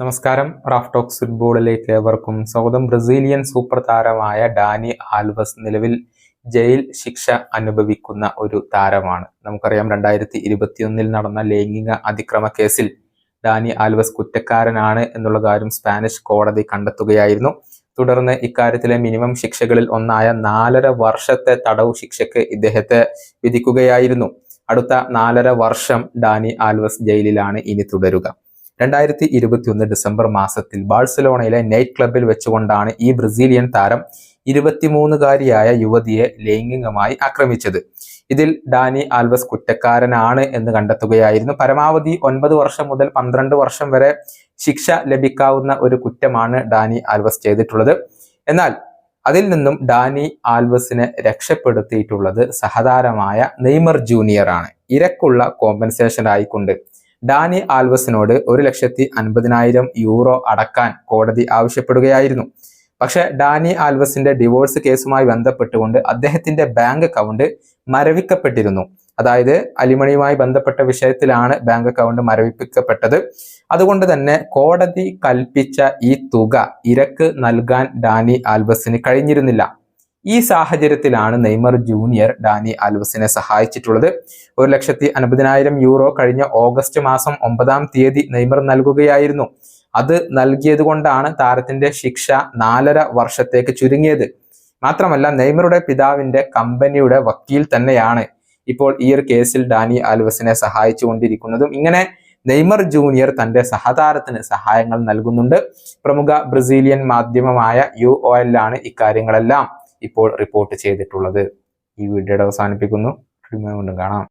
നമസ്കാരം. Raf talks ഫുട്ബോളിലേക്ക് ഏവർക്കും സ്വാഗതം. ബ്രസീലിയൻ സൂപ്പർ താരമായ ഡാനി ആൽവസ് നിലവിൽ ജയിൽ ശിക്ഷ അനുഭവിക്കുന്ന ഒരു താരമാണ്. നമുക്കറിയാം, 2021 നടന്ന ലൈംഗിക അതിക്രമ കേസിൽ ഡാനി ആൽവസ് കുറ്റക്കാരനാണ് എന്നുള്ള കാര്യം സ്പാനിഷ് കോടതി കണ്ടെത്തുകയായിരുന്നു. തുടർന്ന് ഇക്കാര്യത്തിലെ മിനിമം ശിക്ഷകളിൽ ഒന്നായ 4.5 വർഷത്തെ തടവ് ശിക്ഷയ്ക്ക് ഇദ്ദേഹത്തെ വിധിക്കുകയായിരുന്നു. അടുത്ത 4.5 വർഷം ഡാനി ആൽവസ് ജയിലിലാണ് ഇനി തുടരുക. 2021 ഡിസംബർ മാസത്തിൽ ബാഴ്സലോണയിലെ നൈറ്റ് ക്ലബിൽ വെച്ചുകൊണ്ടാണ് ഈ ബ്രസീലിയൻ താരം 23-കാരിയായ യുവതിയെ ലൈംഗികമായി ആക്രമിച്ചത്. ഇതിൽ ഡാനി ആൽവസ് കുറ്റക്കാരനാണ് എന്ന് കണ്ടെത്തുകയായിരുന്നു. പരമാവധി 9 വർഷം മുതൽ 12 വർഷം വരെ ശിക്ഷ ലഭിക്കാവുന്ന ഒരു കുറ്റമാണ് ഡാനി ആൽവസ് ചെയ്തിട്ടുള്ളത്. എന്നാൽ അതിൽ നിന്നും ഡാനി ആൽവസിനെ രക്ഷപ്പെടുത്തിയിട്ടുള്ളത് സഹതാരമായ നെയ്മർ ജൂനിയർ ആണ്. ഇരക്കുള്ള കോമ്പൻസേഷൻ ആയിക്കൊണ്ട് ഡാനി ആൽവസിനോട് 1,50,000 യൂറോ അടക്കാൻ കോടതി ആവശ്യപ്പെടുകയായിരുന്നു. പക്ഷെ ഡാനി ആൽവസിന്റെ ഡിവോഴ്സ് കേസുമായി ബന്ധപ്പെട്ടുകൊണ്ട് അദ്ദേഹത്തിന്റെ ബാങ്ക് അക്കൗണ്ട് മരവിക്കപ്പെട്ടിരുന്നു. അതായത് അലിമണിയുമായി ബന്ധപ്പെട്ട വിഷയത്തിലാണ് ബാങ്ക് അക്കൗണ്ട് മരവിപ്പിക്കപ്പെട്ടത്. അതുകൊണ്ട് തന്നെ കോടതി കൽപ്പിച്ച ഈ തുക ഇരക്ക് നൽകാൻ ഡാനി ആൽവസിന് കഴിഞ്ഞിരുന്നില്ല. ഈ സാഹചര്യത്തിലാണ് നെയ്മർ ജൂനിയർ ഡാനി ആൽവസിനെ സഹായിച്ചിട്ടുള്ളത്. 1,50,000 യൂറോ കഴിഞ്ഞ ഓഗസ്റ്റ് മാസം 9-ാം തീയതി നെയ്മർ നൽകുകയായിരുന്നു. അത് നൽകിയത് കൊണ്ടാണ് താരത്തിന്റെ ശിക്ഷ 4.5 വർഷത്തേക്ക് ചുരുങ്ങിയത്. മാത്രമല്ല, നെയ്മറുടെ പിതാവിന്റെ കമ്പനിയുടെ വക്കീൽ തന്നെയാണ് ഇപ്പോൾ ഈ ഒരു കേസിൽ ഡാനി ആൽവസിനെ സഹായിച്ചു കൊണ്ടിരിക്കുന്നതും. ഇങ്ങനെ നെയ്മർ ജൂനിയർ തന്റെ സഹതാരത്തിന് സഹായങ്ങൾ നൽകുന്നുണ്ട്. പ്രമുഖ ബ്രസീലിയൻ മാധ്യമമായ UOL ആണ് ഇക്കാര്യങ്ങളെല്ലാം ഇപ്പോൾ റിപ്പോർട്ട് ചെയ്തിട്ടുള്ളത്. ഈ വീഡിയോയുടെ അവസാനിപ്പിക്കുന്നു. വീണ്ടും കാണാം.